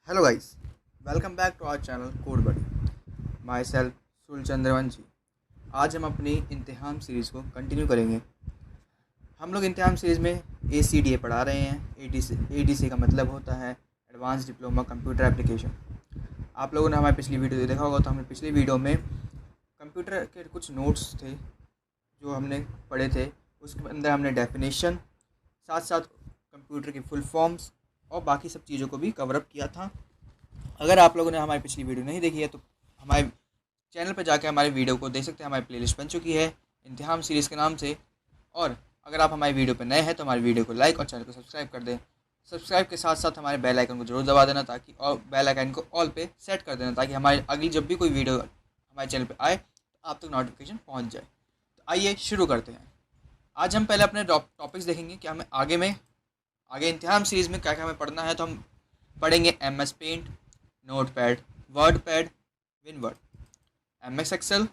Hello guys, welcome back to our channel code buddy. Myself Sul Chandravanshi. आज हम अपनी इम्तिहान सीरीज़ को कंटिन्यू करेंगे। हम लोग इम्तिहान सीरीज़ में ACDA पढ़ा रहे हैं। ADC का मतलब होता है एडवांस डिप्लोमा कंप्यूटर एप्लीकेशन। आप लोगों ने हमारी पिछली वीडियो देखा होगा, तो हमने पिछली वीडियो में कंप्यूटर के कुछ नोट्स थे जो हमने पढ़े थे। उसके अंदर हमने डेफिनेशन, साथ साथ कंप्यूटर की फुल फॉर्म्स और बाकी सब चीज़ों को भी कवर अप किया था। अगर आप लोगों ने हमारी पिछली वीडियो नहीं देखी है तो हमारे चैनल पर जाकर हमारी वीडियो को देख सकते हैं। हमारी प्लेलिस्ट बन चुकी है इम्तिहान सीरीज़ के नाम से। और अगर आप हमारी वीडियो पर नए हैं तो हमारी वीडियो को लाइक और चैनल को सब्सक्राइब कर दें। सब्सक्राइब के साथ साथ हमारे बेल आइकन को जरूर दबा देना, ताकि और बेल आइकन को ऑल पे सेट कर देना, ताकि हमारी अगली जब भी कोई वीडियो हमारे चैनल पर आए तो आप तक नोटिफिकेशन पहुँच जाए। तो आइए शुरू करते हैं। आज हम पहले अपने टॉपिक्स देखेंगे कि हमें आगे इम्तिहान सीरीज़ में क्या क्या हमें पढ़ना है। तो हम पढ़ेंगे MS Paint, Notepad, WordPad, WinWord, MS Excel.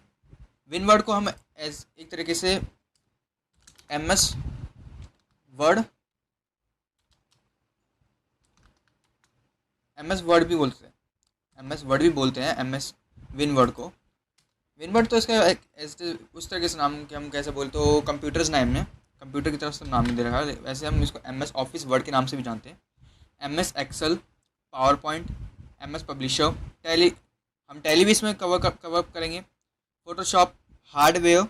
WinWord को हम एज एक तरीके से MS वर्ड भी बोलते हैं, MS वर्ड भी बोलते हैं। MS विनवर्ड को, विनवर्ड तो इसका उस तरीके से नाम कि हम कैसे बोलते हो, कंप्यूटर्स नाम में कंप्यूटर की तरफ से नाम नहीं दे रखा है, वैसे हम इसको MS ऑफिस वर्ड के नाम से भी जानते हैं। MS Excel, PowerPoint, MS Publisher, हम टैली भी इसमें कवर करेंगे, Photoshop, hardware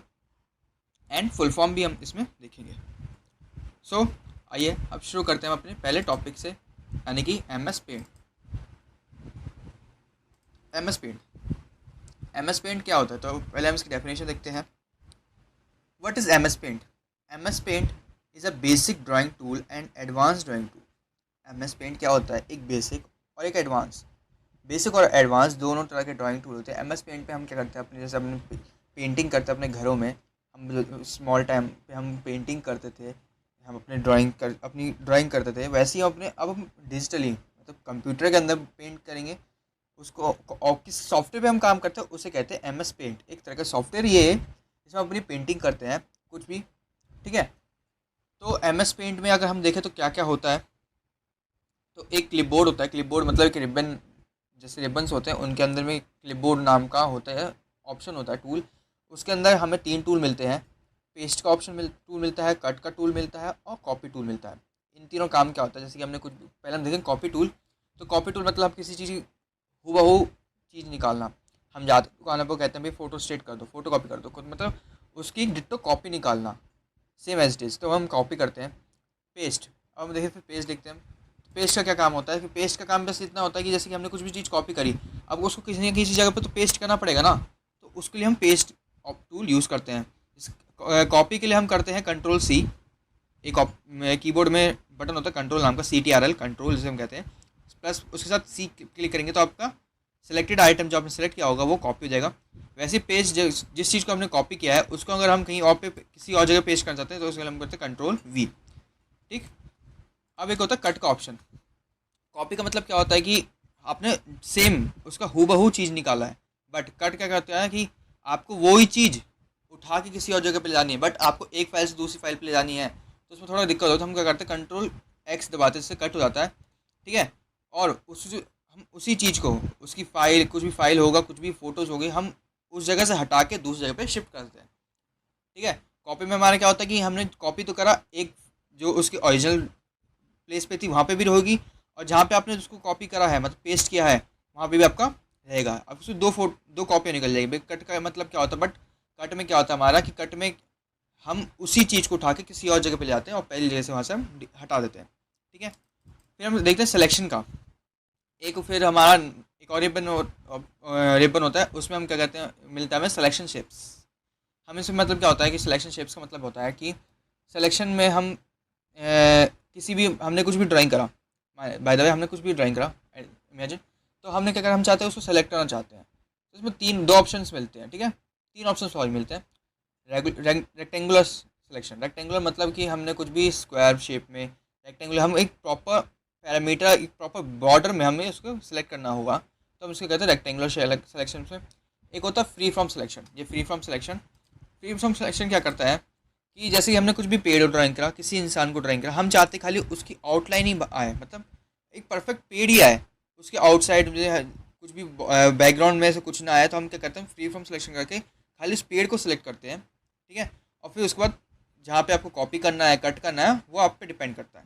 and full form भी हम इसमें देखेंगे। सो आइए अब शुरू करते हैं हम अपने पहले टॉपिक से, यानी कि MS पेंट। MS पेंट क्या होता है, तो पहले हम इसकी डेफिनेशन देखते हैं। What is MS Paint? MS Paint is a basic drawing tool and advance drawing tool. MS Paint क्या होता है? एक बेसिक और एक एडवांस। बेसिक और एडवांस दोनों तरह के ड्राइंग टूल होते हैं। MS पेंट पे हम क्या करते हैं, अपने जैसे अपने पेंटिंग करते हैं अपने घरों में। हम स्मॉल टाइम पे हम पेंटिंग करते थे, हम अपनी ड्राइंग करते थे, वैसे ही अब हम डिजिटली मतलब कंप्यूटर के अंदर पेंट करेंगे उसको। और किस सॉफ्टवेयर पे हम काम करते हैं उसे कहते हैं MS पेंट। एक तरह का सॉफ्टवेयर ये है जिसमें अपनी पेंटिंग करते हैं कुछ भी, ठीक है। तो MS पेंट में अगर हम देखें तो क्या क्या होता है, तो एक क्लिपबोर्ड होता है। क्लिपबोर्ड मतलब एक रिबन, जैसे रिबन्स होते हैं उनके अंदर में क्लिपबोर्ड नाम का होता है, ऑप्शन होता है, टूल। उसके अंदर हमें 3 टूल मिलते हैं। पेस्ट का टूल मिलता है, कट का टूल मिलता है और कॉपी टूल मिलता है। इन तीनों काम क्या होता है, जैसे कि हमने कुछ पहले हम देखें कॉपी टूल। तो कॉपी टूल मतलब आप किसी चीज़ की हूबहू चीज़ निकालना। हम जाते दुकान पर कहते हैं भाई फ़ोटो स्टेट कर दो, फोटो कॉपी कर दो, कुछ मतलब उसकी डिट्टो कॉपी निकालना, सेम एज इट इज़। तो हम कॉपी करते हैं। पेस्ट, अब हम देखिए फिर पेस्ट देखते हैं। पेस्ट का क्या काम होता है कि पेस्ट का काम बस इतना होता है कि जैसे कि हमने कुछ भी चीज़ कॉपी करी, अब उसको किसी न किसी जगह पे तो पेस्ट करना पड़ेगा ना। तो उसके लिए हम पेस्ट टूल यूज़ करते हैं। इस कॉपी के लिए हम करते हैं Ctrl+C। एक कीबोर्ड में बटन होता है कंट्रोल नाम का, CTRL कंट्रोल जिसे हम कहते हैं, प्लस उसके साथ C क्लिक करेंगे तो आपका सिलेक्टेड आइटम जो आपने सेलेक्ट किया होगा वो कॉपी हो जाएगा। वैसे पेज जिस चीज़ को हमने कॉपी किया है उसको अगर हम कहीं और पे किसी और जगह पेस्ट करना चाहते हैं तो उसके लिए हम करते हैं Ctrl+V, ठीक। अब एक होता है कट का ऑप्शन। कॉपी का मतलब क्या होता है कि आपने सेम उसका हूबहू चीज़ निकाला है, बट कट क्या करता है कि आपको वही चीज़ उठा के किसी और जगह पे ले जानी है, बट आपको एक फाइल से दूसरी फाइल पे ले जानी है, तो उसमें थोड़ा दिक्कत होता है। तो हम क्या करते हैं, Ctrl+X दबाते से कट हो जाता है, ठीक है। और हम उसी चीज़ को, उसकी फाइल, कुछ भी फाइल होगा, कुछ भी फ़ोटोज़ होगी, हम उस जगह से हटा के दूसरी जगह पे शिफ्ट करते हैं, ठीक है। कॉपी में हमारा क्या होता है कि हमने कॉपी तो करा, एक जो उसकी ओरिजिनल प्लेस पे थी वहाँ पे भी रहेगी, और जहाँ पे आपने उसको कॉपी करा है मतलब पेस्ट किया है वहाँ पे भी आपका रहेगा। अब उसमें दो कॉपियाँ निकल जाएगी। कट का मतलब क्या होता है, बट कट में क्या होता है हमारा कि कट में हम उसी चीज़ को उठा के किसी और जगह पे ले जाते हैं और पहली जगह से वहाँ से हम हटा देते हैं, ठीक है। फिर हम देखते हैं सिलेक्शन का। फिर हमारा एक और रिबन होता है, उसमें हम क्या कहते हैं, मिलता है हमें सिलेक्शन शेप्स। हमें इसमें मतलब क्या होता है कि सिलेक्शन शेप्स का मतलब होता है कि सिलेक्शन में हम किसी भी, हमने कुछ भी ड्राइंग करा, बाय द वे हमने कुछ भी ड्राइंग करा इमेजिन, तो हमने क्या करा, हम चाहते हैं उसको सेलेक्ट करना चाहते हैं, तो इसमें दो ऑप्शंस मिलते हैं, ठीक है। 3 ऑप्शन सॉरी मिलते हैं। रेक्टेंगुलर सिलेक्शन, रेक्टेंगुलर मतलब कि हमने कुछ भी स्क्वायर शेप में, रेक्टेंगुलर हम एक प्रॉपर पैरामीटर, एक प्रॉपर बॉर्डर में हमें उसको सिलेक्ट करना होगा, तो हम इसको कहते हैं रेक्टेंगुलर सिलेक्शन से। एक होता है फ्री फ्रॉम सिलेक्शन। ये फ्री फ्रॉम सिलेक्शन क्या करता है कि जैसे कि हमने कुछ भी पेड़ ड्राइंग करा, किसी इंसान को ड्राइंग करा, हम चाहते खाली उसकी आउटलाइन ही आए, मतलब एक परफेक्ट पेड़ ही आए, उसके आउटसाइड मुझे कुछ भी बैकग्राउंड में से कुछ ना आया तो हम क्या करते हैं, फ्री फ्रॉम सिलेक्शन करके खाली उस पेड़ को सिलेक्ट करते हैं, ठीक है। और फिर उसके बाद जहाँ पे आपको कॉपी करना है, कट करना है, वो आप पे डिपेंड करता है।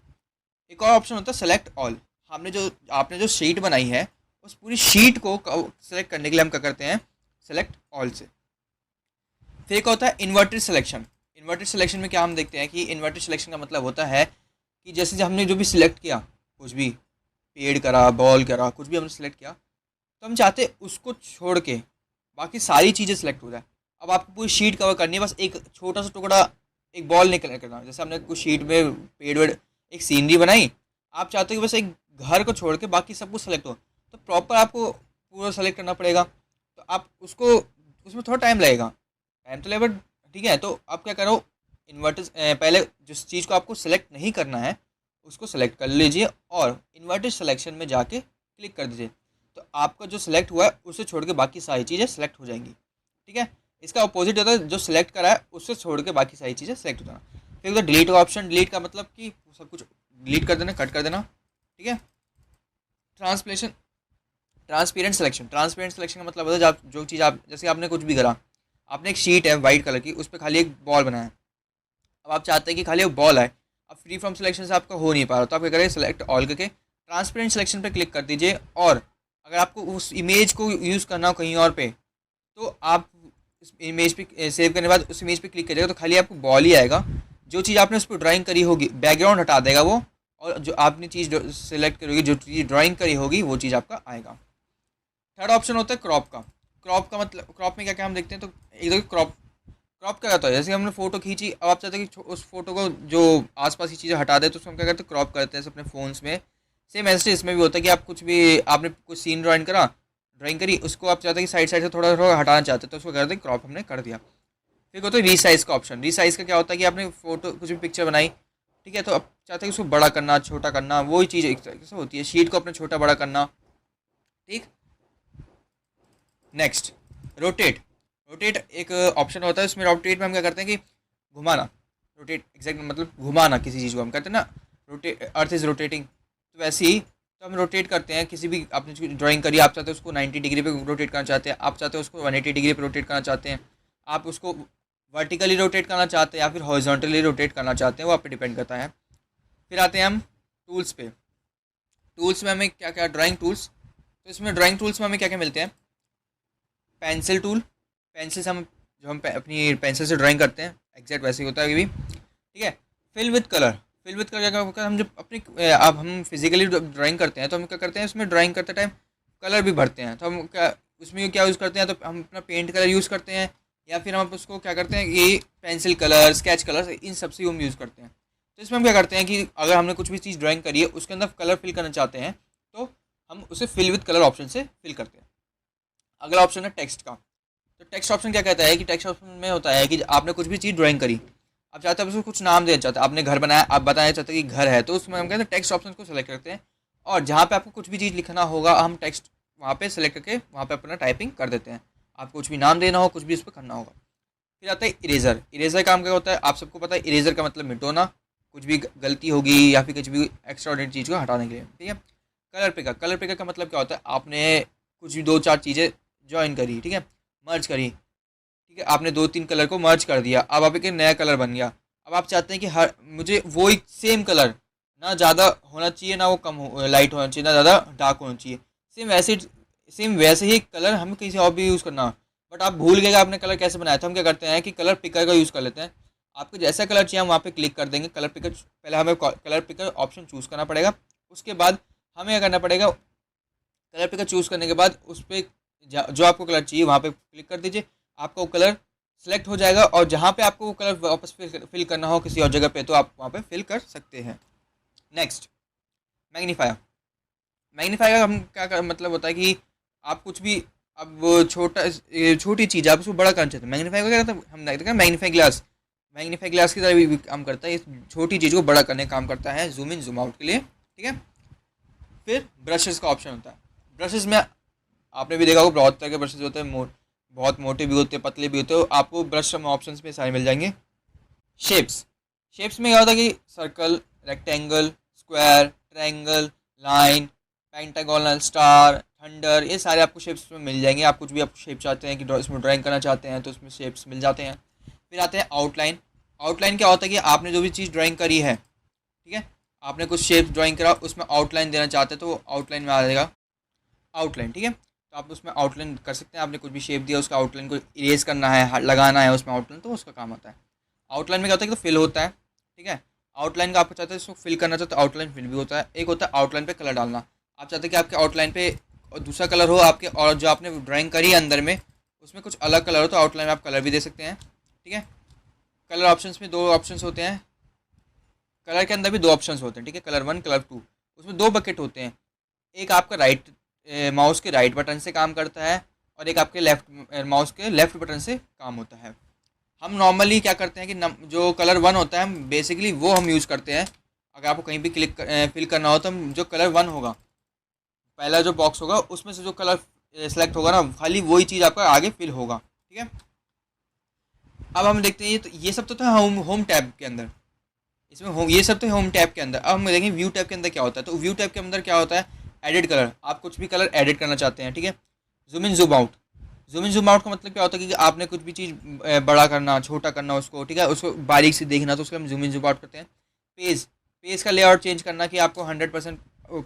एक और ऑप्शन होता है सेलेक्ट ऑल। आपने जो शीट बनाई है उस पूरी शीट को सेलेक्ट करने के लिए हम क्या करते हैं, सेलेक्ट ऑल से। फिर एक होता है इन्वर्टेड सिलेक्शन। इन्वर्टेड सिलेक्शन में क्या हम देखते हैं कि इन्वर्टेड सिलेक्शन का मतलब होता है कि जैसे हमने जो भी सिलेक्ट किया, कुछ भी पेड़ करा, बॉल करा, कुछ भी हमने सेलेक्ट किया, तो हम चाहते हैं उसको छोड़ के बाकी सारी चीज़ें सेलेक्ट हो जाए। अब आपको पूरी शीट कवर करनी है, बस एक छोटा सा टुकड़ा, एक बॉल निकल करना। जैसे हमने कुछ शीट में पेड़ वेड़, एक सीनरी बनाई, आप चाहते हो कि बस एक घर को छोड़ के बाकी सब कुछ सेलेक्ट हो, तो प्रॉपर आपको पूरा सेलेक्ट करना पड़ेगा। तो आप उसको, उसमें थोड़ा टाइम लगेगा, टाइम तो लगेगा, ठीक है। तो आप क्या करो, इन्वर्टेड, पहले जिस चीज़ को आपको सेलेक्ट नहीं करना है उसको सेलेक्ट कर लीजिए और इन्वर्टेड सिलेक्शन में जाके क्लिक कर दीजिए। तो आपका जो सिलेक्ट हुआ है उसे छोड़ के बाकी सारी चीज़ें सेलेक्ट हो जाएंगी, ठीक है। इसका अपोजिट होता है, जो सिलेक्ट करा है उससे छोड़ के बाकी सारी चीज़ें सेलेक्ट हो जाना। फिर होता है डिलीट का ऑप्शन। डिलीट का मतलब कि सब कुछ डिलीट कर देना, कट कर देना, ठीक है। Translation, transparent selection. Transparent selection का मतलब होता है जो चीज़ आप, जैसे आपने कुछ भी करा, आपने एक शीट है वाइट कलर की, उस पर खाली एक बॉल बनाया है, अब आप चाहते हैं कि खाली एक बॉल आए, अब फ्री फ्रॉम सिलेक्शन से आपका हो नहीं पा रहा, तो आप क्या करें, सेलेक्ट ऑल करके ट्रांसपेरेंट सिलेक्शन पर क्लिक कर दीजिए। और अगर आपको उस इमेज को यूज़ करना हो कहीं और पे, तो आप इस इमेज पे सेव करने के बाद उस इमेज पे क्लिक करिएगा, तो खाली आपको बॉल ही आएगा। जो चीज़ आपने उस पर ड्राइंग करी होगी, बैकग्राउंड हटा देगा वो, और जो आपने चीज़ सेलेक्ट करी होगी, जो चीज़ ड्राइंग करी होगी, वो चीज़ आपका आएगा। थर्ड ऑप्शन होता है क्रॉप का। क्रॉप का मतलब, क्रॉप में क्या क्या हम देखते हैं, तो एक देखो क्रॉप, क्रॉप क्या होता है, जैसे हमने फोटो खींची, अब आप चाहते हैं कि उस फोटो को जो आसपास की चीज़ें हटा दे, तो उसको हम क्या करते हैं, क्रॉप करते हैं अपने फ़ोन्स में। सेम ऐसे इसमें भी होता है कि आप कुछ भी, आपने कुछ सीन ड्राइंग करी, उसको आप चाहते हैं कि साइड साइड से थोड़ा थोड़ा हटाना चाहते हैं, तो उसको करते हैं क्रॉप, हमने कर दिया। फिर होता है रीसाइज का ऑप्शन। रीसाइज का क्या होता है कि आपने फोटो कुछ भी पिक्चर बनाई, ठीक है, तो अब चाहते हैं उसको बड़ा करना, छोटा करना, वही चीज़ एक तरीके से होती है, शीट को अपने छोटा बड़ा करना, ठीक। Next, rotate. रोटेट एक ऑप्शन होता है, उसमें रोटेट में हम क्या करते हैं कि घुमाना, रोटेट एग्जैक्ट मतलब घुमाना, किसी चीज़ को हम करते हैं ना, रोटेट, अर्थ इज़ रोटेटिंग, तो वैसे ही तो हम रोटेट करते हैं किसी भी, आपने ड्राइंग करी, आप चाहते हैं उसको 90 डिग्री पे रोटेट करना चाहते हैं, आप चाहते हैं उसको 180 डिग्री पे रोटेट करना चाहते हैं, आप उसको वर्टिकली रोटेट करना चाहते हैं या फिर हॉरिजॉन्टली रोटेट करना चाहते हैं, वो आप पे डिपेंड करता है। फिर आते हैं हम टूल्स पे। टूल्स में हमें क्या क्या, ड्राइंग टूल्स, तो इसमें ड्राइंग टूल्स में हमें क्या क्या मिलते हैं, पेंसिल टूल। पेंसिल से हम, जो हम अपनी पेंसिल से ड्राइंग करते हैं, एग्जैक्ट वैसे ही होता है ये भी, ठीक है। Fill with colour. Fill with colour क्या होता है, हम जब अपनी, अब हम फिजिकली ड्राइंग करते हैं, तो हम क्या करते हैं, उसमें ड्राइंग करते टाइम कलर भी भरते हैं, तो हम क्या उसमें क्या यूज़ करते हैं, तो हम अपना पेंट कलर यूज़ करते हैं, या फिर हम उसको क्या करते हैं, ये पेंसिल कलर, स्केच कलर, इन सब से हम यूज़ करते हैं। तो इसमें हम क्या करते हैं कि अगर हमने कुछ भी चीज़ ड्राइंग करी है, उसके अंदर कलर फिल करना चाहते हैं, तो हम उसे फिल विद कलर ऑप्शन से फिल करते हैं। अगला ऑप्शन है टेक्स्ट का। तो टेक्स्ट ऑप्शन क्या कहता है कि टेक्स्ट ऑप्शन में होता है कि आपने कुछ भी चीज़ ड्राइंग करी, आप चाहते हैं उसको कुछ नाम देना चाहते हैं, आपने घर बनाया, आप बताना चाहते हैं कि घर है, तो उसमें हम कहते हैं टेक्स्ट ऑप्शन को सेलेक्ट करते हैं, और जहाँ पे आपको कुछ भी चीज़ लिखना होगा, हम टेक्स्ट वहाँ पे सेलेक्ट करके वहाँ पे अपना टाइपिंग कर देते हैं, आपको कुछ भी नाम देना हो, कुछ भी उस पर करना होगा। फिर आता है इरेजर। इरेजर काम क्या होता है, आप सबको पता है, इरेजर का मतलब मिटोना, कुछ भी गलती होगी या फिर कुछ भी एक्स्ट्रा ऑर्डिनरी चीज़ को हटाने के लिए, ठीक है। Colour picker. कलर पिकर का मतलब क्या होता है, आपने कुछ भी दो चार चीज़ें ज्वाइन करी, ठीक है, मर्ज करी, ठीक है, आपने दो तीन कलर को मर्ज कर दिया, अब आप एक नया कलर बन गया। अब आप चाहते हैं कि हर, मुझे वो एक सेम कलर, ना ज़्यादा होना चाहिए, ना वो कम लाइट होना चाहिए, ना ज़्यादा डार्क होना चाहिए, सेम वैसे ही कलर हमें किसी और भी यूज़ करना, बट आप भूल गए कि आपने कलर कैसे बनाया, तो हम क्या करते हैं कि कलर पिकर का यूज़ कर लेते हैं। आपको जैसा कलर चाहिए हम वहाँ पे क्लिक कर देंगे, कलर पिकर, पहले हमें कलर पिकर ऑप्शन चूज़ करना पड़ेगा, उसके बाद हमें क्या करना पड़ेगा, कलर पिकर चूज़ करने के बाद उस पर जो आपको कलर चाहिए वहाँ पे क्लिक कर दीजिए, आपका वो कलर सेलेक्ट हो जाएगा, और जहाँ पे आपको वो कलर वापस फिल करना हो किसी और जगह पे, तो आप वहाँ पे फिल कर सकते हैं। Next, magnifier. मैग्नीफायर का हम मतलब होता है कि आप कुछ भी, अब छोटी चीज़ आप उसको बड़ा करना चाहते हैं, मैग्नीफाई का क्या रहता है, हम देखते हैं मैग्नीफाई ग्लास। मैग्नीफाई ग्लास की तरह भी काम करता है, इस छोटी चीज़ को बड़ा करने का काम करता है, जूम इन जूम आउट के लिए, ठीक है। फिर ब्रशेस का ऑप्शन होता है। ब्रशेस में आपने भी देखा होगा, बहुत तरह के ब्रशेस होते हैं, बहुत मोटे भी होते हैं, पतले भी होते हैं, आपको ब्रश ऑप्शन में सारे मिल जाएंगे। शेप्स। शेप्स में क्या होता है कि circle, rectangle, square, triangle, line, pentagonal, star, thunder, ये सारे आपको शेप्स में मिल जाएंगे। आप कुछ भी आप शेप चाहते हैं कि इसमें ड्राइंग करना चाहते हैं तो उसमें शेप्स मिल जाते हैं। फिर आते हैं आउटलाइन। आउटलाइन क्या होता है कि आपने जो भी चीज़ ड्राइंग करी है, ठीक है, आपने कुछ शेप ड्राइंग करा, उसमें आउटलाइन देना चाहते हैं तो वो आउटलाइन में आ जाएगा आउटलाइन, ठीक है। तो आप उसमें आउटलाइन कर सकते हैं। आपने कुछ भी शेप दिया, उसका आउटलाइन को इरेज करना है, लगाना है उसमें आउटलाइन, तो उसका काम आता है। आउटलाइन में क्या होता है कि तो फिल होता है, ठीक है। आउटलाइन का आपको चाहते हैं इसको फिल करना चाहते हो, आउटलाइन फिल भी होता है। एक होता है आउटलाइन पे कलर डालना। आप चाहते हैं कि आपके आउटलाइन पे दूसरा कलर हो आपके, और जो आपने ड्राइंग करी है अंदर में उसमें कुछ अलग कलर हो, तो आउटलाइन में आप कलर भी दे सकते हैं, ठीक है। कलर ऑप्शंस में दो ऑप्शंस होते हैं, कलर के अंदर भी दो ऑप्शंस होते हैं, ठीक है, कलर 1 कलर 2। उसमें दो बकेट होते हैं, एक आपका राइट माउस के राइट बटन से काम करता है और एक आपके लेफ्ट माउस के लेफ्ट बटन से काम होता है। हम नॉर्मली क्या करते हैं कि जो कलर 1 होता है बेसिकली वो हम यूज़ करते हैं। अगर आपको कहीं भी फिल करना हो तो हम जो कलर 1 होगा, पहला जो बॉक्स होगा उसमें से जो कलर सेलेक्ट होगा ना, खाली वही चीज़ आपका आगे फिल होगा, ठीक है। अब हम देखते हैं ये सब तो था होम टैब के अंदर, इसमें होम, ये सब तो होम टैब के अंदर। अब हम देखेंगे व्यू टैब के अंदर क्या होता है। तो व्यू टैब के अंदर क्या होता है, एडिट कलर। आप कुछ भी कलर एडिट करना चाहते हैं, ठीक है। Zoom in zoom out. Zoom in zoom out का मतलब क्या होता है कि आपने कुछ भी चीज़ बड़ा करना, छोटा करना उसको, ठीक है, उसको बारीक से देखना, तो उसको हम जूम इन जूम आउट करते हैं। पेज, पेज का लेआउट चेंज करना कि आपको 100%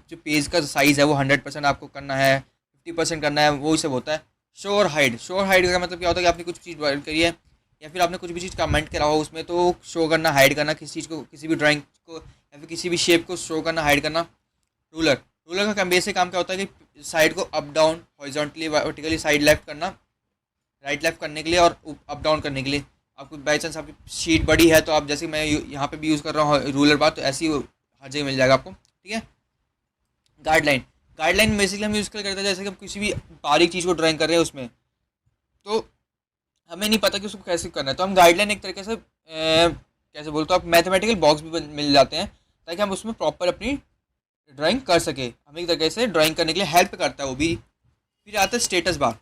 जो पेज का साइज़ है वो 100% आपको करना है, 50% करना है, वो सब होता है। शो और हाइड। शो और हाइड का मतलब क्या होता है कि आपने कुछ चीज़ करी है या फिर आपने कुछ भी चीज़ कमेंट करा हो उसमें, तो शो करना, हाइड करना किसी चीज़ को, किसी भी ड्राइंग को या फिर किसी भी शेप को शो करना, हाइड करना। रूलर। रूलर का काम, बेसिक काम क्या होता है कि साइड को up down, horizontally, vertically, side left करना, राइट लेफ्ट करने के लिए और अप डाउन करने के लिए। आपको बाई चांस आपकी शीट बड़ी है तो आप, जैसे मैं यहाँ पे भी यूज़ कर रहा हूँ रूलर बार, तो ऐसी हर जगह मिल जाएगा आपको, ठीक है। गाइडलाइन। गाइडलाइन बेसिकली हम यूज़ करते हैं जैसे कि हम किसी भी बारीक चीज़ को ड्राइंग कर रहे हैं उसमें, तो हमें नहीं पता कि उसको कैसे करना है, तो हम गाइडलाइन एक तरीके से कैसे बोलते हो आप, मैथमेटिकल बॉक्स भी मिल जाते हैं ताकि हम उसमें प्रॉपर अपनी ड्राइंग कर सके। हमें एक तरीके से ड्राइंग करने के लिए हेल्प करता है वो भी। फिर आता है स्टेटस बार।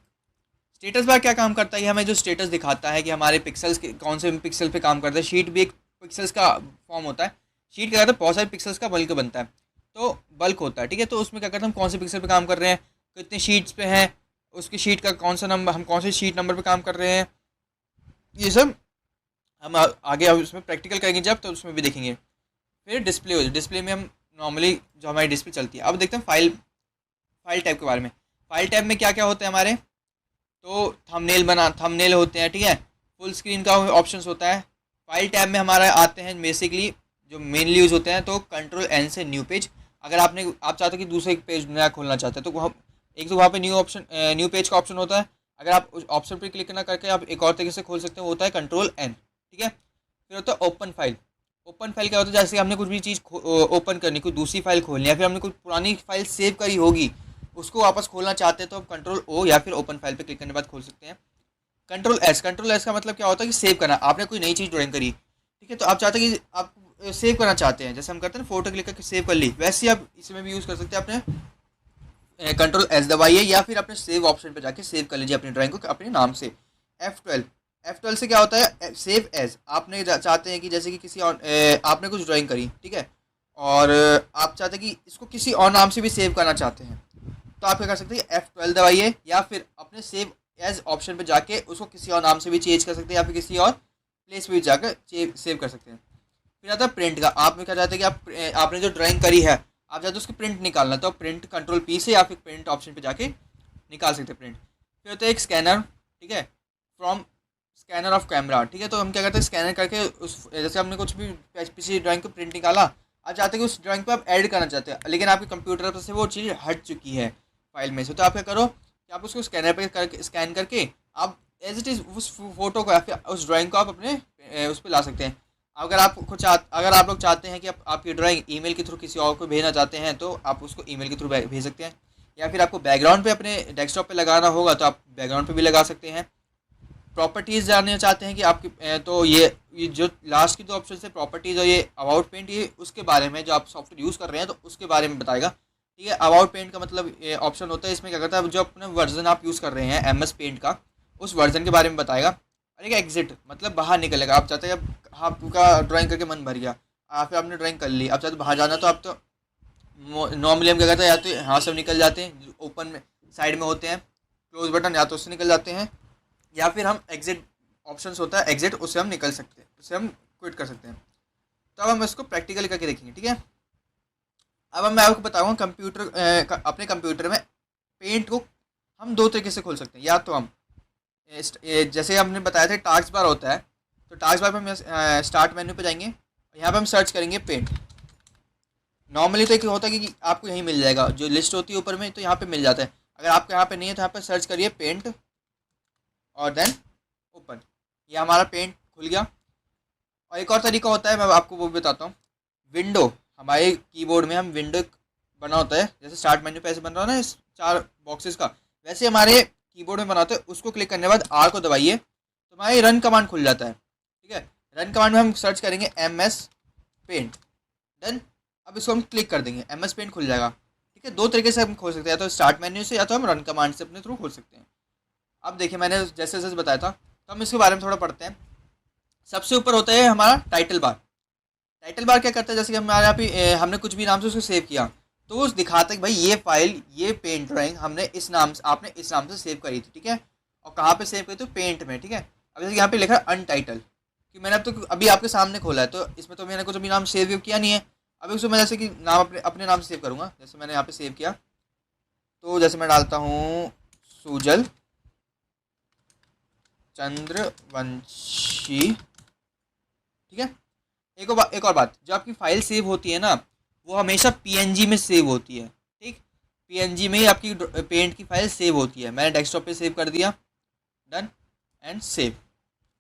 स्टेटस बार क्या काम करता है, हमें जो स्टेटस दिखाता है कि हमारे पिक्सल्स के कौन से पिक्सल पे काम करता है। शीट भी एक पिक्सल्स का फॉर्म होता है। शीट क्या करता है, बहुत सारे पिक्सल्स का बल्क बनता है, तो बल्क होता है, ठीक है। तो उसमें क्या करते हैं, हम कौन से पिक्सल पे काम कर रहे हैं, कितने शीट्स पे हैं, उसकी शीट का कौन सा नंबर, हम कौन से शीट नंबर पे काम कर रहे हैं, ये सब हम आगे अब उसमें प्रैक्टिकल करेंगे जब, तो उसमें भी देखेंगे। फिर डिस्प्ले हो, डिस्प्ले में हम नॉर्मली जो हमारी डिस्प्ले चलती है। अब देखते हैं फाइल, फाइल टैब के बारे में। फाइल टैब में क्या क्या होता है हमारे, तो थंबनेल होते हैं, ठीक है, फुल स्क्रीन का ऑप्शंस होता है। फाइल टैब में हमारा आते हैं बेसिकली जो मेनली यूज़ होते हैं, तो कंट्रोल एन से न्यू पेज। अगर आप चाहते हो कि दूसरे पेज नया खोलना चाहते हैं तो वहाँ एक तो वहाँ पे न्यू पेज का ऑप्शन होता है। अगर आप उस ऑप्शन पर क्लिक ना करके आप एक और तरीके से खोल सकते हैं, वो होता है कंट्रोल एन, ठीक है। फिर होता है ओपन फाइल। ओपन फाइल क्या होता है, जैसे हमने कुछ भी चीज़ ओपन करनी, कोई दूसरी फाइल खोलनी, या फिर हमने कुछ पुरानी फाइल सेव करी होगी उसको वापस खोलना चाहते हैं, तो आप कंट्रोल ओ या फिर ओपन फाइल पे क्लिक करने के बाद खोल सकते हैं। Control S. कंट्रोल एस का मतलब क्या होता है कि सेव करना। आपने कोई नई चीज़ ड्राइंग करी, ठीक है, तो आप चाहते हैं कि आप सेव करना चाहते हैं, जैसे हम करते हैं ना फोटो क्लिक करके सेव कर ली, वैसे ही आप इसमें भी यूज़ कर सकते हैं। अपने कंट्रोल एस दबाइए या फिर अपने सेव ऑप्शन पे जाके सेव कर लीजिए अपनी ड्राइंग को अपने नाम से। F12। F12 से क्या होता है, सेव एज। आपने चाहते हैं कि जैसे कि किसी और आपने कुछ ड्राइंग करी, ठीक है, और आप चाहते हैं कि इसको किसी और नाम से भी सेव करना चाहते हैं, तो आप क्या कर सकते हैं, F12 दबाइए या फिर अपने सेव एज ऑप्शन पे जाके उसको किसी और नाम से भी चेंज कर सकते हैं, या फिर किसी और प्लेस पे भी जाकर सेव कर सकते हैं। फिर आता है प्रिंट का। आप क्या चाहते हैं कि आपने जो ड्राइंग करी है आप चाहते हो उसकी प्रिंट निकालना, तो आप प्रिंट कंट्रोल पी से या फिर प्रिंट ऑप्शन पे जाके निकाल सकते हैं प्रिंट। फिर होता है एक स्कैनर, ठीक है, फ्रॉम स्कैनर ऑफ कैमरा, ठीक है। तो हम क्या करते हैं, स्कैनर करके उस, जैसे हमने कुछ भी किसी ड्राइंग को प्रिंट निकाला, आप चाहते हैं कि उस ड्राइंग को आप ऐड करना चाहते हैं, लेकिन आपके कंप्यूटर पर से वो चीज़ हट चुकी है फाइल में से, तो आप क्या करो कि आप उसको स्कैनर पर करके स्कैन करके आप एज इट इज़ उस फोटो को या फिर उस ड्राइंग को आप अपने उस पर ला सकते हैं। अगर आप लोग चाहते हैं कि आपकी ड्राइंग ईमेल के थ्रू किसी और को भेजना चाहते हैं, तो आप उसको ईमेल के थ्रू भेज सकते हैं, या फिर आपको बैकग्राउंड पे अपने डेस्कटॉप पे लगाना होगा तो आप बैकग्राउंड पे भी लगा सकते हैं। प्रॉपर्टीज़ जानना चाहते हैं कि आपकी तो ये जो लास्ट की दो ऑप्शन है, प्रॉपर्टीज़ और ये अबाउट पेंट, ये उसके बारे में जो आप सॉफ्टवेयर यूज़ कर रहे हैं तो उसके बारे में बताएगा, ठीक है। अबाउट पेंट का मतलब ऑप्शन होता है, इसमें क्या करता है, जो अपने वर्जन आप यूज़ कर रहे हैं MS पेंट का, उस वर्जन के बारे में बताएगा। और एक एग्जिट मतलब बाहर निकलेगा। आप चाहते हैं आपका ड्राइंग करके मन भर गया, फिर आपने ड्राइंग कर ली, आप चाहते बाहर जाना, तो आप तो नॉर्मली हम क्या करते हैं, या तो यहाँ से निकल जाते हैं, ओपन में साइड में होते हैं क्लोज बटन, या तो उससे निकल जाते हैं, या फिर हम एग्जिट ऑप्शंस होता है एग्जिट, उससे हम निकल सकते हैं, उससे हम क्विट कर सकते हैं। तो अब हम इसको प्रैक्टिकली करके देखेंगे, ठीक है। अब मैं आपको बताऊँगा अपने कंप्यूटर में पेंट को हम दो तरीके से खोल सकते हैं। या तो हम जैसे हमने बताया था टास्क बार होता है, तो टास्क बार पर हम स्टार्ट मेन्यू पे जाएंगे, यहाँ पे हम सर्च करेंगे पेंट। नॉर्मली तो एक होता है कि आपको यहीं मिल जाएगा, जो लिस्ट होती है ऊपर में, तो यहाँ पे मिल जाता है। अगर आपको यहाँ पे नहीं है तो यहाँ पे सर्च करिए पेंट और देन ओपन, ये हमारा पेंट खुल गया। और एक और तरीका होता है, मैं आपको वो भी बताता हूँ। विंडो, हमारे कीबोर्ड में हम विंडो बना होता है, जैसे स्टार्ट मेन्यू पे ऐसे बन रहा है ना इस 4 बॉक्सेस का, वैसे हमारे कीबोर्ड में बना होता है। उसको क्लिक करने के बाद आर को दबाइए तो हमारे रन कमांड खुल जाता है, ठीक है। रन कमांड में हम सर्च करेंगे MS पेंट, देन अब इसको हम क्लिक कर देंगे, MS पेंट खुल जाएगा, ठीक है। दो तरीके से हम खोल सकते हैं, या तो स्टार्ट मेन्यू से, या तो हम रन कमांड से अपने थ्रू खोल सकते हैं। अब देखिए मैंने जैसे जैसे बताया था, तो हम इसके बारे में थोड़ा पढ़ते हैं। सबसे ऊपर होता है हमारा टाइटल बार। टाइटल बार क्या करता है, जैसे कि हमारे यहाँ पे हमने कुछ भी नाम से उसको सेव किया, तो वो दिखाता है कि भाई ये फाइल, ये पेंट ड्राइंग हमने इस नाम से, आपने इस नाम से सेव करी थी, ठीक है। और कहाँ पे सेव करी थी, पेंट में, ठीक है। अब जैसे यहाँ पे लिखा है अनटाइटल, कि मैंने अब तो अभी आपके सामने खोला है, तो इसमें तो मैंने कुछ अभी नाम सेव किया नहीं है। अभी उसको मैं जैसे कि नाम अपने अपने नाम से सेव करूँगा, जैसे मैंने यहाँ पे सेव किया, तो जैसे मैं डालता हूँ सुजल चंद्रवंशी, ठीक है। एक और बात, जो आपकी फाइल सेव होती है ना, वो हमेशा PNG में सेव होती है, ठीक। PNG में ही आपकी पेंट की फाइल सेव होती है। मैंने डेस्कटॉप पे सेव कर दिया, डन एंड सेव।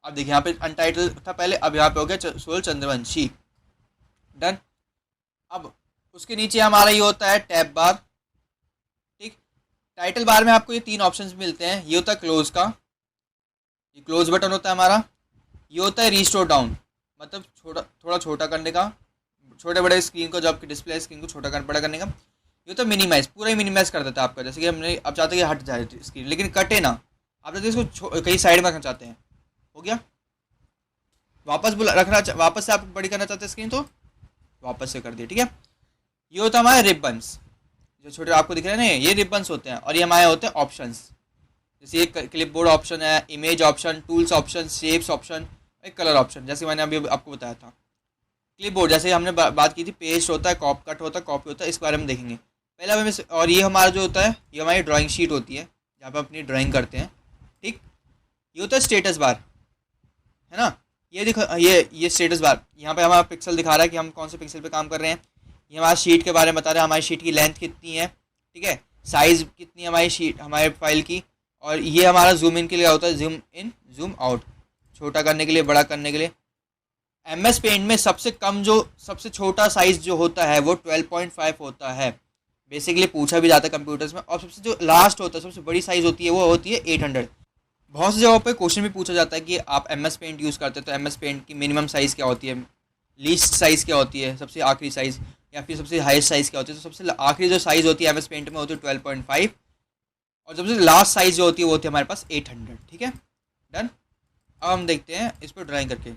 अब देखिए यहाँ पे अनटाइटल था पहले, अब यहाँ पे हो गया सुजल चंद्रवंशी, डन। अब उसके नीचे हमारा ये होता है टैब बार, ठीक। टाइटल बार में आपको ये 3 ऑप्शंस मिलते हैं। ये होता है क्लोज का, ये क्लोज बटन होता है हमारा। ये होता है रिस्टोर डाउन, मतलब थोड़ा छोटा करने का, छोटे बड़े स्क्रीन को, जो आपकी डिस्प्ले स्क्रीन को छोटा बड़ा करने का। ये होता है मिनिमाइज, पूरा ही मिनिमाइज कर देता है आपका, जैसे कि हमने अब चाहते हैं कि हट जाए स्क्रीन, लेकिन कटे ना, आप चाहते हैं इसको कहीं साइड में रखना चाहते हैं, हो गया। वापस से आप बड़ी करना चाहते हैं स्क्रीन, तो वापस से कर दिए, ठीक है। ये होता है हमारे रिबन्स, जो छोटे आपको दिख रहे हैं ना, ये रिबन्स होते हैं। और ये हमारे होते हैं ऑप्शंस, जैसे ये क्लिपबोर्ड ऑप्शन है, image option, tools option, shapes option, एक कलर ऑप्शन, जैसे मैंने अभी आपको बताया था। क्लिपबोर्ड जैसे हमने बात की थी, पेस्ट होता है, कॉप कट होता है, कॉपी होता है, इसके बारे में देखेंगे पहले हमें। और ये हमारा जो होता है, ये हमारी ड्राइंग शीट होती है, जहाँ पे अपनी ड्राइंग करते हैं, ठीक। ये होता है स्टेटस बार, है ना। ये देखो, ये स्टेटस बार, यहाँ पे हमारा पिक्सल दिखा रहा है कि हम कौन से पिक्सल पे काम कर रहे हैं। ये हमारा शीट के बारे में बता रहा है, हमारी शीट की लेंथ कितनी है, ठीक है, साइज़ कितनी है हमारी शीट, हमारे फाइल की। और ये हमारा जूम इन के लिए होता है, जूम इन जूम आउट, छोटा करने के लिए, बड़ा करने के लिए। MS पेंट में सबसे कम, जो सबसे छोटा साइज़ जो होता है वो 12.5 होता है, बेसिकली पूछा भी जाता है कंप्यूटर्स में। और सबसे जो लास्ट होता है, सबसे बड़ी साइज़ होती है, वो होती है 800। बहुत सी जगहों पे क्वेश्चन भी पूछा जाता है कि आप MS पेंट यूज़ करते हैं, तो MS पेंट की मिनिमम साइज़ क्या होती है, लीस्ट साइज़ क्या होती है, सबसे आखिरी साइज़, या फिर सबसे हाईएस्ट साइज़ क्या होती है। तो सबसे आखिरी जो साइज़ होती है MS पेंट में होती है 12.5, और सबसे लास्ट साइज़ जो होती है वो होती है हमारे पास 800, ठीक है, डन। अब हम देखते हैं इस पर ड्राइंग करके,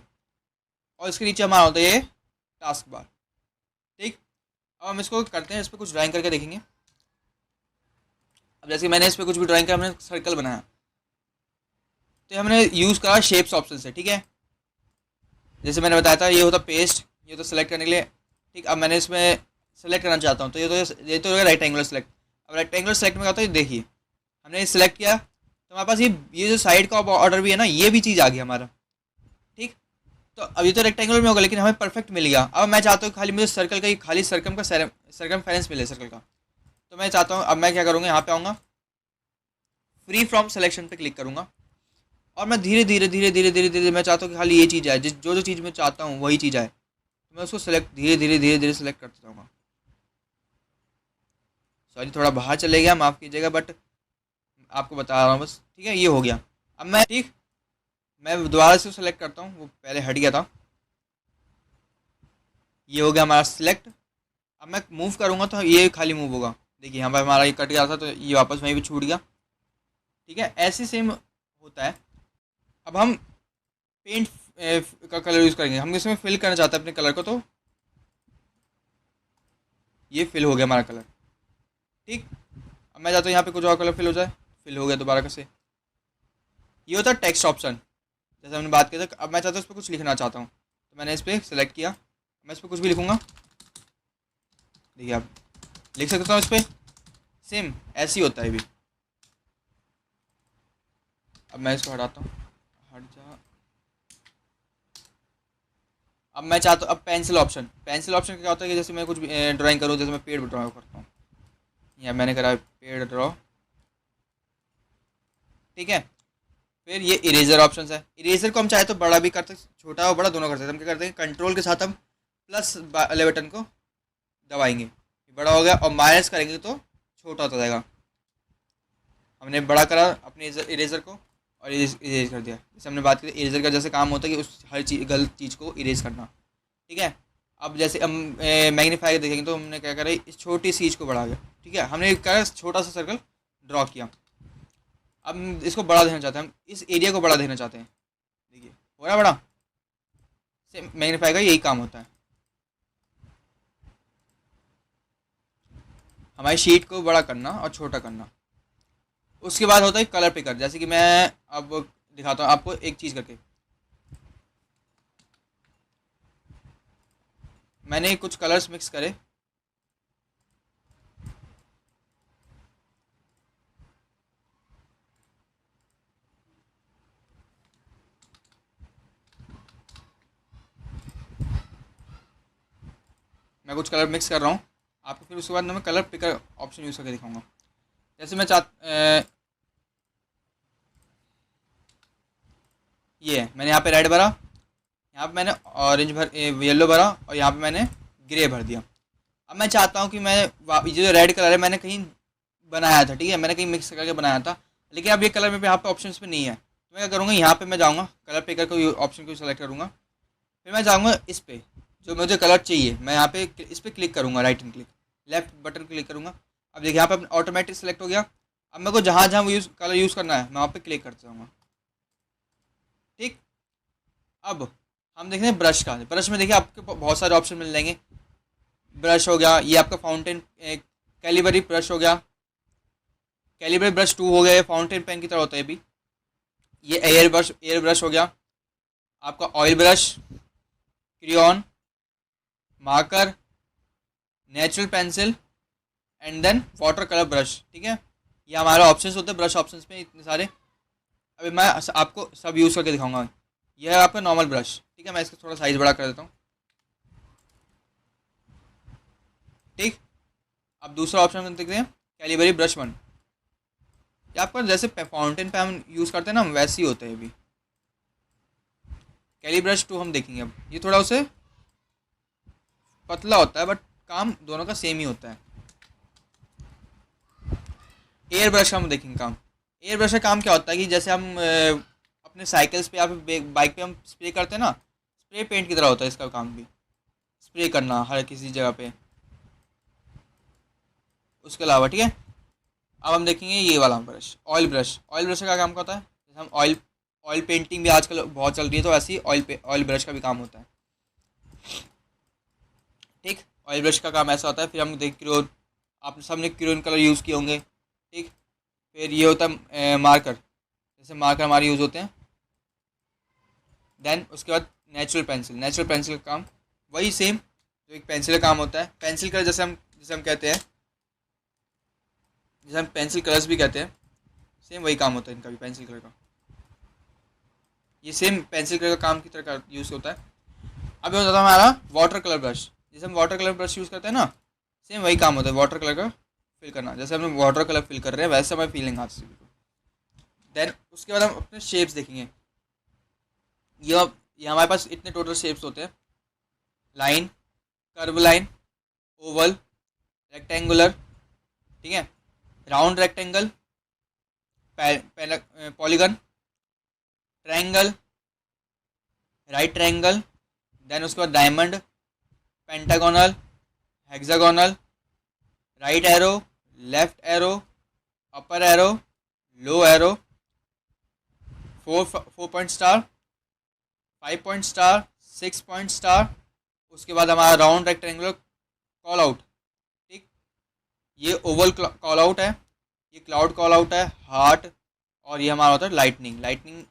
और इसके नीचे हमारा होता है ये टास्क बार, ठीक। अब हम इसको करते हैं, इस पर कुछ ड्राइंग करके देखेंगे। अब जैसे मैंने इस पर कुछ भी ड्राइंग किया, हमने सर्कल बनाया, तो हमने यूज़ करा शेप्स ऑप्शन से, ठीक है। जैसे मैंने बताया था, ये होता पेस्ट, ये तो सेलेक्ट करने के लिए, ठीक। अब मैंने इसमें सेलेक्ट करना चाहता हूँ, तो ये तो होगा रेक्टेंगुलर सेलेक्ट। अब रेक्टेंगुलर सेलेक्ट में क्या होता है, देखिए हमने सेलेक्ट किया, तो हमारे पास ये जो साइड का ऑर्डर भी है ना, ये भी चीज़ आ गई हमारा, ठीक। तो अभी तो रेक्टेंगुलर में होगा, लेकिन हमें परफेक्ट मिल गया। अब मैं चाहता हूँ खाली मुझे सर्कल का, खाली सरकमफेरेंस मिले सर्कल का, तो मैं चाहता हूँ, अब मैं क्या करूँगा, यहाँ पे आऊँगा, फ्री फ्रॉम सिलेक्शन पे क्लिक करूँगा, और मैं धीरे धीरे धीरे धीरे धीरे धीरे मैं चाहता हूँ कि खाली ये चीज़ आए, जो जो चीज़ मैं चाहता हूँ वही चीज़ आए, तो मैं उसको सेलेक्ट धीरे धीरे धीरे धीरे सेलेक्ट करता जाऊँगा। सॉरी, थोड़ा बाहर चले गया, माफ़ कीजिएगा, बट आपको बता रहा हूँ बस, ठीक है। ये हो गया। अब मैं, ठीक, मैं दोबारा से सेलेक्ट करता हूँ, वो पहले हट गया था। ये हो गया हमारा सिलेक्ट। अब मैं मूव करूँगा तो ये खाली मूव होगा, देखिए यहाँ पर हमारा ये कट गया था, तो ये वापस वहीं भी छूट गया, ठीक है। ऐसे सेम होता है। अब हम पेंट का कलर यूज़ करेंगे, हम इसमें फिल करना चाहते हैं अपने कलर को, तो ये फिल हो गया हमारा कलर। ठीक, अब मैं चाहता हूँ यहाँ पे कुछ और कलर फिल हो जाए, फिल हो गया दोबारा कैसे। ये होता है टेक्स्ट ऑप्शन, जैसे हमने बात की था। अब मैं चाहता हूँ इस पर कुछ लिखना चाहता हूँ, तो मैंने इस पर सेलेक्ट किया, मैं इस पर कुछ भी लिखूँगा, देखिए आप लिख सकता हूँ इस पर, सेम ऐसे ही होता है भी। अब मैं इसको हटाता हूँ, हट जा। अब मैं चाहता हूँ, अब पेंसिल ऑप्शन, पेंसिल ऑप्शन क्या होता है कि जैसे मैं कुछ ड्राइंग करूँ, जैसे मैं पेड़ ड्रॉ करता हूँ, या मैंने करा पेड़ ड्रॉ, ठीक है। फिर ये इरेजर ऑप्शन है, इरेजर को हम चाहे तो बड़ा भी कर सकते, छोटा और बड़ा दोनों कर सकते हैं। हम क्या करते हैं, कंट्रोल के साथ हम प्लस वाले बटन को दबाएंगे, बड़ा हो गया, और माइनस करेंगे तो छोटा होता जाएगा। हमने बड़ा करा अपने इरेजर को और इरेज कर दिया। जैसे हमने बात की इरेजर का जैसे काम होता है कि उस हर चीज़ गलत चीज़ को इरेज करना, ठीक है। अब जैसे हम मैग्नीफाई देखेंगे तो हमने क्या करा, इस छोटी सी चीज़ को बढ़ा गया, ठीक है। हमने क्या छोटा सा सर्कल ड्रॉ किया, अब इसको बड़ा देखना चाहते हैं, हम इस एरिया को बड़ा देखना चाहते हैं, देखिए हो रहा बड़ा। से मैग्नीफाई का यही काम होता है, हमारी शीट को बड़ा करना और छोटा करना। उसके बाद होता है कलर पिकर, जैसे कि मैं अब दिखाता हूँ आपको एक चीज़ करके। मैंने कुछ कलर्स मिक्स करे, मैं कुछ कलर मिक्स कर रहा हूँ आपको, फिर उसके बाद मैं कलर पिकर ऑप्शन यूज़ करके दिखाऊंगा। जैसे मैं ये है, मैंने यहाँ पे रेड भरा, यहाँ पे मैंने ऑरेंज येलो भरा, और यहाँ पे मैंने ग्रे भर दिया। अब मैं चाहता हूँ कि मैं ये जो रेड कलर है मैंने कहीं बनाया था, ठीक है, मैंने कहीं मिक्स करके बनाया था, लेकिन अब ये कलर मेरे यहाँ पे ऑप्शन पे नहीं है, तो मैं क्या करूँगा, यहाँ पे मैं जाऊँगा कलर पिकर को ऑप्शन को सेलेक्ट करूँगा, फिर मैं जाऊँगा इस पर जो मुझे कलर चाहिए, मैं यहाँ पे इस पर क्लिक करूँगा, right and click, left button click करूँगा। अब देखिए यहाँ पे ऑटोमेटिक सेलेक्ट हो गया। अब मेरे को जहाँ जहाँ वो कलर यूज़ करना है मैं वहाँ पे क्लिक करता जाऊँगा, ठीक। अब हम देख रहे हैं ब्रश का, ब्रश में देखिए आपके बहुत सारे ऑप्शन मिल जाएंगे। ब्रश हो गया, ये आपका फाउंटेन कैलिबरी ब्रश हो गया, कैलिबरी ब्रश 2 हो गया, ये फाउंटेन पेन की तरह होता है भी। ये एयर ब्रश हो गया, आपका oil brush, crayon, marker, natural pencil, and then water colour brush, ठीक है। ये हमारे ऑप्शंस होते हैं ब्रश ऑप्शंस में इतने सारे। अभी मैं आपको सब यूज़ करके दिखाऊंगा। यह है आपका नॉर्मल ब्रश, ठीक है, मैं इसका थोड़ा साइज़ बड़ा कर देता हूँ, ठीक। अब दूसरा ऑप्शन देखते हैं, कैलिबरी ब्रश 1। ये आपका जैसे फाउंटेन पे हम यूज़ करते हैं ना, वैसे ही होता है ये भी। कैली ब्रश 2 हम देखेंगे। अब ये थोड़ा उसे पतला होता है, बट काम दोनों का सेम ही होता है। एयर ब्रश का हम देखेंगे काम। एयर ब्रश का काम क्या होता है कि जैसे हम अपने साइकिल्स पे या फिर बाइक पे हम स्प्रे करते हैं ना, स्प्रे पेंट की तरह होता है इसका काम भी, स्प्रे करना हर किसी जगह पे। उसके अलावा ठीक है, अब हम देखेंगे ये वाला brush, oil brush. Oil brush का काम क्या होता है, जैसे हम ऑयल ऑयल पेंटिंग भी आजकल बहुत चल रही है, तो ऐसे ही ऑयल ब्रश का भी काम होता है, ठीक। ऑयल ब्रश का काम ऐसा होता है। फिर हम देख क्रियोन, आप सबने क्रियोन कलर यूज़ किए होंगे, ठीक। फिर ये होता है मार्कर, जैसे मार्कर हमारे यूज़ होते हैं। देन उसके बाद नेचुरल पेंसिल, नेचुरल पेंसिल का काम वही सेम जो एक पेंसिल का काम होता है। पेंसिल कलर जैसे हम कहते हैं, जैसे हम पेंसिल कलर्स भी कहते हैं, सेम वही काम होता है इनका भी, पेंसिल कलर का। ये सेम पेंसिल कलर का काम की तरह का यूज़ होता है। अभी होता है हमारा वाटर कलर ब्रश, जैसे हम वाटर कलर ब्रश यूज़ करते हैं ना, सेम वही काम होता है वाटर कलर का फिल करना। जैसे हम वाटर कलर फिल कर रहे हैं वैसे हमें फीलिंग आती है बिल्कुल। देन उसके बाद हम अपने शेप्स देखेंगे। ये हमारे पास इतने टोटल शेप्स होते हैं, line, curve line, oval, rectangular, ठीक है, round rectangle, polygon, triangle, right triangle, then उसके बाद diamond, pentagonal, hexagonal, right arrow, left arrow, upper arrow, low arrow, 4 point star, 5 point star, 6 point star. उसके बाद हमारा round rectangular call out, ये oval call out है, ये cloud call out है, heart, और ये हमारा होता है लाइटनिंग। लाइटनिंग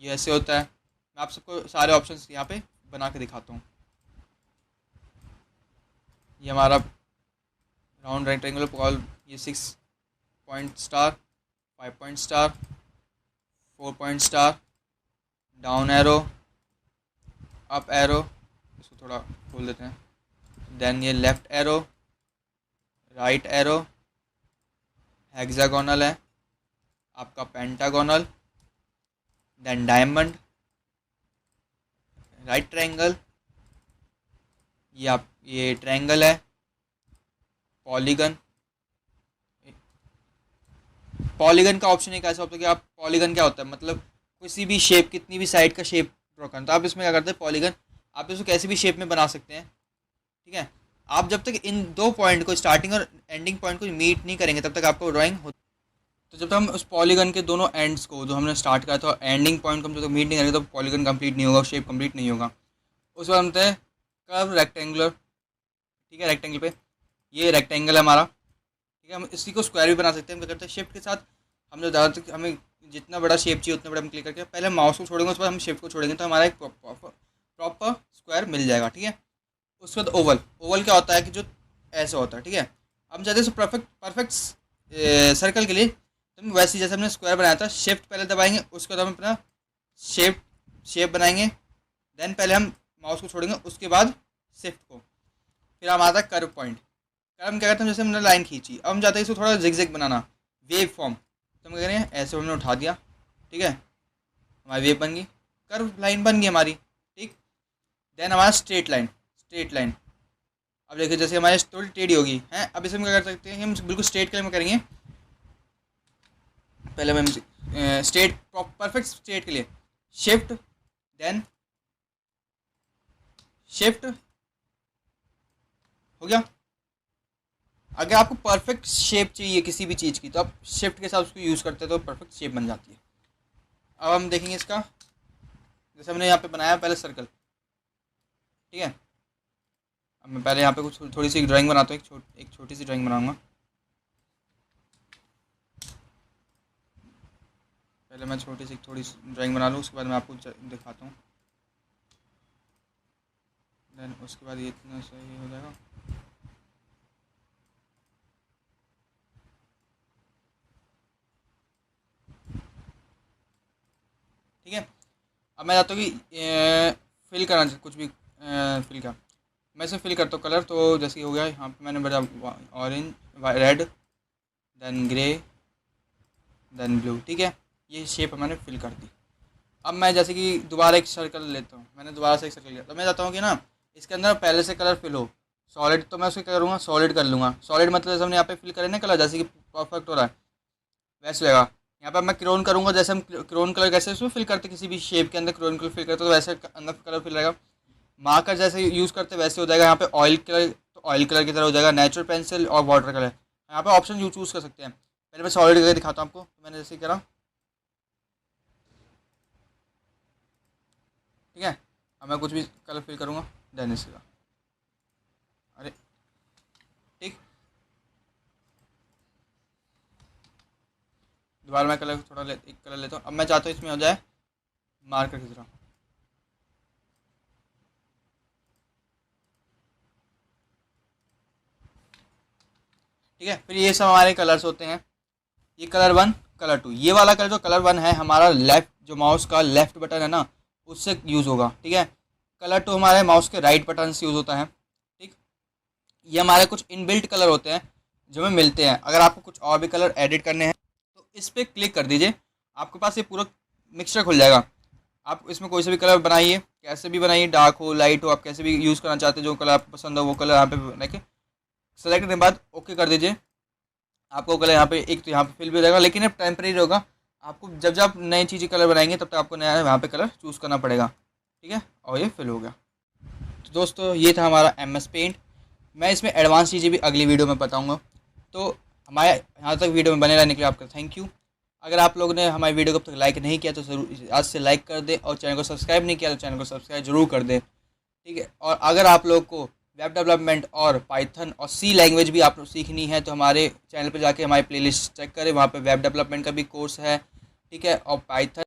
ये ऐसे होता है। मैं आप सबको सारे ऑप्शंस यहाँ पे बना के दिखाता हूँ। ये हमारा राउंड रेक्टेंगुलर कॉल, ये 6 point star, 5 point star, 4 point star, down arrow, up arrow, इसको थोड़ा खोल देते हैं, देन ये left arrow, right arrow, hexagonal है आपका, pentagonal, then diamond, right triangle, ये ट्रायंगल है, पॉलीगन। पॉलीगन का ऑप्शन एक ऐसा होता है कि आप पॉलीगन क्या होता है, मतलब किसी भी शेप, कितनी भी साइड का शेप ड्रॉ करना, तो आप इसमें क्या करते हैं पॉलीगन, आप इसको कैसी भी शेप में बना सकते हैं। ठीक है, आप जब तक इन दो पॉइंट को, स्टार्टिंग और एंडिंग पॉइंट को मीट नहीं करेंगे तब तक आपको ड्राइंग हो। तो जब तक हम उस पॉलीगन के दोनों एंड्स को जो हमने स्टार्ट करा था एंडिंग पॉइंट को हम जब तक मीट नहीं करेंगे तो पॉलीगन कंप्लीट नहीं होगा, शेप कंप्लीट नहीं होगा। उसके बाद बनता है कर्व रेक्टेंगुलर। ठीक है, रेक्टेंगल पे ये रेक्टेंगल है हमारा। ठीक है, हम इसी को स्क्वायर भी बना सकते हैं। हम क्या करते हैं शिफ्ट के साथ, हम जो ज़्यादातर हमें जितना बड़ा शेप चाहिए उतना बड़ा हम क्लिक करके पहले माउस को छोड़ेंगे, उसके बाद हम शिफ्ट को छोड़ेंगे तो हमारा एक प्रॉपर स्क्वायर मिल जाएगा। ठीक है, उसके बाद ओवल। ओवल क्या होता है कि जो ऐसा होता है। ठीक है, हम चाहते हैं परफेक्ट सर्कल के लिए, तो हम वैसे जैसे हमने स्क्वायर बनाया था, शिफ्ट पहले दबाएंगे, उसके बाद हम अपना शेप बनाएंगे, देन पहले हम माउस को छोड़ेंगे, उसके बाद शिफ्ट को, फिर हम आता है कर्व पॉइंट। कर्व हम क्या करते हैं, जैसे हमने लाइन खींची, अब हम चाहते हैं इसको थोड़ा जिग बनाना, वेव फॉर्म, तो हम क्या करें ऐसे हमने उठा दिया। ठीक है, हमारी वेव बन गई, कर्व लाइन बन गई हमारी। ठीक, देन हमारा स्ट्रेट लाइन। अब देखिए जैसे हमारी थोड़ी टेढ़ी होगी है, अब इसे हम क्या कर सकते हैं, हम बिल्कुल स्ट्रेट के लिए करेंगे। पहले हम स्ट्रेट, परफेक्ट स्ट्रेट के लिए शिफ्ट, देन शिफ्ट, हो गया। अगर आपको परफेक्ट शेप चाहिए किसी भी चीज़ की तो आप शिफ्ट के साथ उसको यूज़ करते हैं तो परफेक्ट शेप बन जाती है। अब हम देखेंगे इसका, जैसे हमने यहाँ पे बनाया पहले सर्कल। ठीक है, अब मैं पहले यहाँ पे कुछ थोड़ी सी ड्राइंग बनाता हूँ, एक छोटी सी ड्राइंग बनाऊंगा। पहले मैं थोड़ी सी ड्राइंग बना लूँ, उसके बाद मैं आपको दिखाता हूँ, देन उसके बाद ये इतना सही हो जाएगा। ठीक है, अब मैं चाहता हूँ कि फिल करना, कुछ भी फिल का मैं इसे फिल करता हूँ कलर। तो जैसे हो गया यहाँ पे मैंने बजा orange, red, then grey, then blue. ठीक है, ये शेप मैंने फिल कर दी। अब मैं जैसे कि दोबारा एक सर्कल लेता हूँ, मैंने दोबारा से एक सर्कल लिया, तो मैं चाहता हूँ कि ना इसके अंदर पहले से कलर फिल हो सॉलिड, तो मैं उसको क्या करूँगा, सॉलिड कर लूँगा। सॉलिड मतलब जैसे हमने यहाँ पे फिल करें ना कलर, जैसे कि परफेक्ट हो रहा है वैसे होगा। यहाँ पर मैं क्रोन करूँगा, जैसे हम क्रोन कलर कैसे उसमें फिल करते किसी भी शेप के अंदर क्रोन कलर फिल करते तो वैसे अंदर कलर फिल रहेगा। मार्कर जैसे यूज़ करते वैसे हो जाएगा। यहाँ पे ऑयल कलर तो ऑयल कलर की तरह हो जाएगा, नेचुरल पेंसिल और वाटर कलर। यहाँ पे ऑप्शन यू चूज़ कर सकते हैं। पहले मैं सॉलिड करके दिखाता हूँ आपको, तो मैंने जैसे करा। ठीक है, अब मैं कुछ भी कलर फिल करूँगा, देन इसका, अरे ठीक, दोबारा मैं कलर थोड़ा एक कलर लेता हूँ। अब मैं चाहता हूँ इसमें हो जाए मार्कर की तरह। ठीक है, फिर ये सब हमारे कलर्स होते हैं। ये कलर 1, कलर 2। ये वाला कलर जो कलर 1 है हमारा लेफ्ट, जो माउस का लेफ्ट बटन है ना उससे यूज़ होगा। ठीक है, कलर 2 हमारे माउस के राइट बटन से यूज़ होता है। ठीक, ये हमारे कुछ इनबिल्ट कलर होते हैं जो हमें मिलते हैं। अगर आपको कुछ और भी कलर एडिट करने हैं तो इस पर क्लिक कर दीजिए, आपके पास ये पूरा मिक्सचर खुल जाएगा। आप इसमें कोई से भी कलर बनाइए, कैसे भी बनाइए, डार्क हो लाइट हो, आप कैसे भी यूज़ करना चाहते हैं, जो कलर आपको पसंद हो वो कलर यहाँ पे लेके सेलेक्ट करने के बाद ओके कर दीजिए। आपको कलर यहाँ पे एक तो यहाँ पे फिल भी हो जाएगा, लेकिन अब टेम्परेरी होगा। आपको जब जब नई चीज़ें कलर बनाएंगे तब तक आपको नया यहाँ पे कलर चूज़ करना पड़ेगा। ठीक है, और ये फिल हो गया। तो दोस्तों ये था हमारा MS पेंट। मैं इसमें एडवांस चीज़ें भी अगली वीडियो में बताऊँगा। तो हमारे यहाँ तक वीडियो में बने रहने के लिए आपका थैंक यू। अगर आप लोगों ने हमारी वीडियो को अब तक लाइक नहीं किया तो ज़रूर आज से लाइक कर दें, और चैनल को सब्सक्राइब नहीं किया तो चैनल को सब्सक्राइब जरूर कर दें। ठीक है, और अगर आप लोग को वेब डेवलपमेंट और पाइथन और सी लैंग्वेज भी आपको सीखनी है तो हमारे चैनल पर जाके हमारी प्लेलिस्ट चेक करें, वहाँ पे वेब डेवलपमेंट का भी कोर्स है, ठीक है, और पाइथन